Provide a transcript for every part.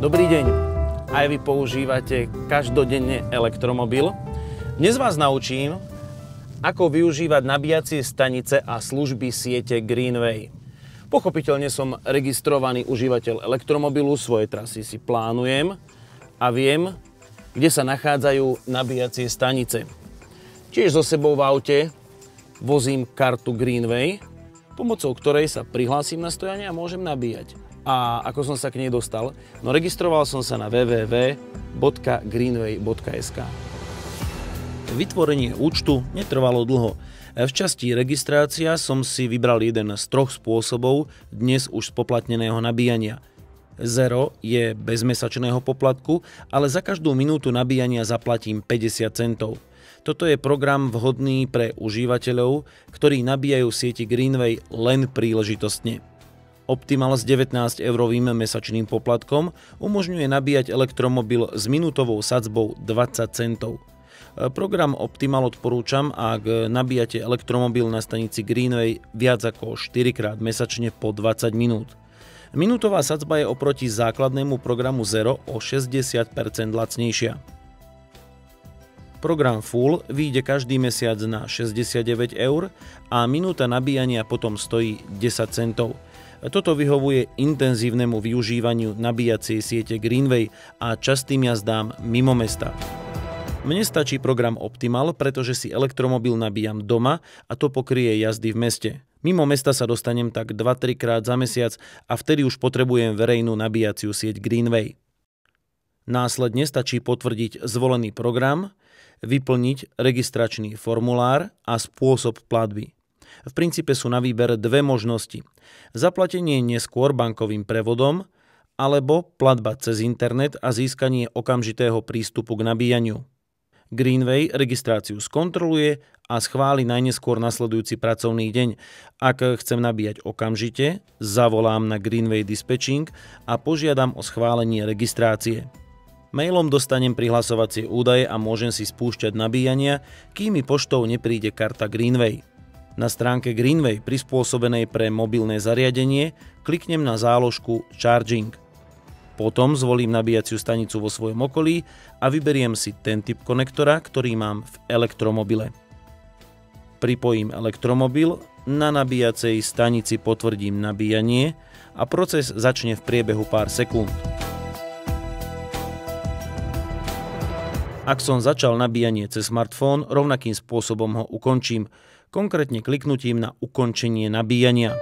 Dobrý deň. Aj vy používate každodenne elektromobil? Dnes vás naučím, ako využívať nabíjacie stanice a služby siete Greenway. Pochopiteľne som registrovaný užívateľ elektromobilu, svoje trasy si plánujem a viem, kde sa nachádzajú nabíjacie stanice. Tiež so sebou v aute vozím kartu Greenway, pomocou ktorej sa prihlásim na stojanie a môžem nabíjať. A ako som sa k nej dostal? No registroval som sa na www.greenway.sk. Vytvorenie účtu netrvalo dlho. V časti registrácia som si vybral jeden z troch spôsobov dnes už spoplatneného nabíjania. Zero je bez mesačného poplatku, ale za každú minútu nabíjania zaplatím 50 centov. Toto je program vhodný pre užívateľov, ktorí nabíjajú v sieti Greenway len príležitostne. Optimal s 19-eurovým mesačným poplatkom umožňuje nabíjať elektromobil s minútovou sadzbou 20 centov. Program Optimal odporúčam, ak nabíjate elektromobil na stanici Greenway viac ako 4 krát mesačne po 20 minút. Minútová sadzba je oproti základnému programu Zero o 60% lacnejšia. Program Full vyjde každý mesiac na 69 eur a minúta nabíjania potom stojí 10 centov. Toto vyhovuje intenzívnemu využívaniu nabíjacej siete Greenway a častým jazdám mimo mesta. Mne stačí program Optimal, pretože si elektromobil nabíjam doma a to pokrie jazdy v meste. Mimo mesta sa dostanem tak 2-3 krát za mesiac a vtedy už potrebujem verejnú nabíjaciu sieť Greenway. Následne stačí potvrdiť zvolený program, vyplniť registračný formulár a spôsob platby. V princípe sú na výber dve možnosti. Zaplatenie neskôr bankovým prevodom alebo platba cez internet a získanie okamžitého prístupu k nabíjaniu. Greenway registráciu skontroluje a schváli najneskôr nasledujúci pracovný deň. Ak chcem nabíjať okamžite, zavolám na Greenway Dispatching a požiadam o schválenie registrácie. Mailom dostanem prihlasovacie údaje a môžem si spúšťať nabíjania, kým mi poštou nepríde karta Greenway. Na stránke Greenway prispôsobenej pre mobilné zariadenie kliknem na záložku Charging. Potom zvolím nabíjaciu stanicu vo svojom okolí a vyberiem si ten typ konektora, ktorý mám v elektromobile. Pripojím elektromobil, na nabíjacej stanici potvrdím nabíjanie a proces začne v priebehu pár sekúnd. Ak som začal nabíjanie cez smartfón, rovnakým spôsobom ho ukončím, konkrétne kliknutím na ukončenie nabíjania.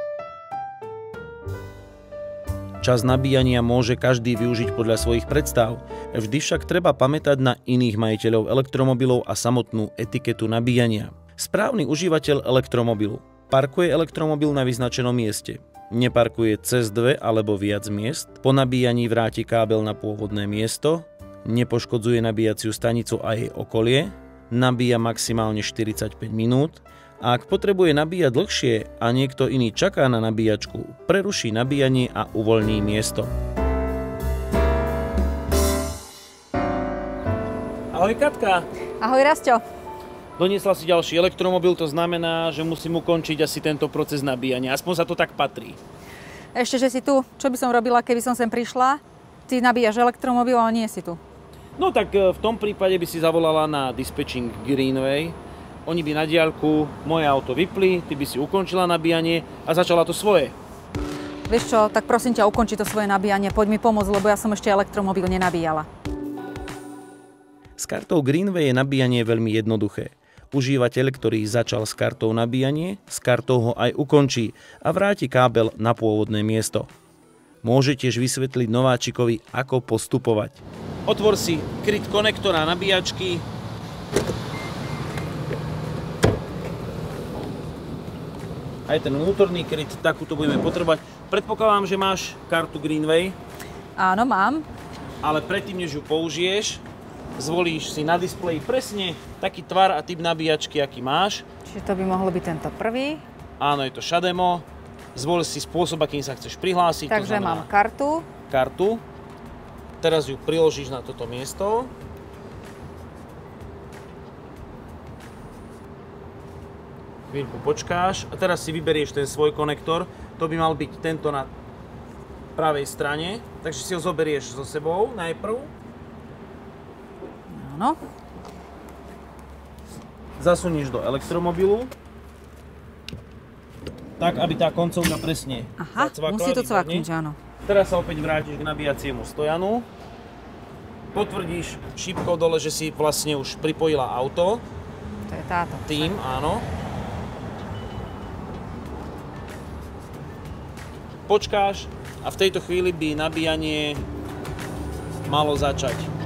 Čas nabíjania môže každý využiť podľa svojich predstav, vždy však treba pamätať na iných majiteľov elektromobilov a samotnú etiketu nabíjania. Správny užívateľ elektromobilu parkuje elektromobil na vyznačenom mieste, neparkuje cez dve alebo viac miest, po nabíjaní vráti kábel na pôvodné miesto, nepoškodzuje nabíjaciu stanicu a jej okolie, nabíja maximálne 45 minút, a ak potrebuje nabíjať dlhšie a niekto iný čaká na nabíjačku, preruší nabíjanie a uvoľní miesto. Ahoj Katka. Ahoj Rasťo. Doniesla si ďalší elektromobil, to znamená, že musím ukončiť asi tento proces nabíjania. Aspoň sa to tak patrí. Ešte, že si tu. Čo by som robila, keby som sem prišla? Ty nabíjaš elektromobil, ale nie si tu. No tak v tom prípade by si zavolala na Dispatching Greenway. Oni by na diaľku moje auto vypli, ty by si ukončila nabíjanie a začala to svoje. Vieš čo, tak prosím ťa, ukonči to svoje nabíjanie, poď mi pomôcť, lebo ja som ešte elektromobil nenabíjala. S kartou Greenway je nabíjanie veľmi jednoduché. Užívateľ, ktorý začal s kartou nabíjanie, s kartou ho aj ukončí a vráti kábel na pôvodné miesto. Môže tiež vysvetliť nováčikovi, ako postupovať. Otvor si kryt konektora nabíjačky. Aj ten vnútorný kryt, takúto budeme potrebovať. Predpokladám, že máš kartu Greenway. Áno, mám. Ale predtým, než ju použiješ, zvolíš si na displeji presne taký tvar a typ nabíjačky, aký máš. Čiže to by mohlo byť tento prvý. Áno, je to Shademo. Zvol si spôsob, akým sa chceš prihlásiť. Takže mám kartu. Kartu. Teraz ju priložíš na toto miesto. Chvíľku počkáš a teraz si vyberieš ten svoj konektor. To by mal byť tento na pravej strane. Takže si ho zoberieš so sebou najprv. Áno. Zasuníš do elektromobilu. Tak, aby tá koncovka presne zacvakla. Musí to cvaknúť, áno. Teraz sa opäť vrátiš k nabíjaciemu stojanu. Potvrdíš šípkou dole, že si vlastne už pripojila auto. To je táto. Tým, áno. Počkáš a v tejto chvíli by nabíjanie malo začať.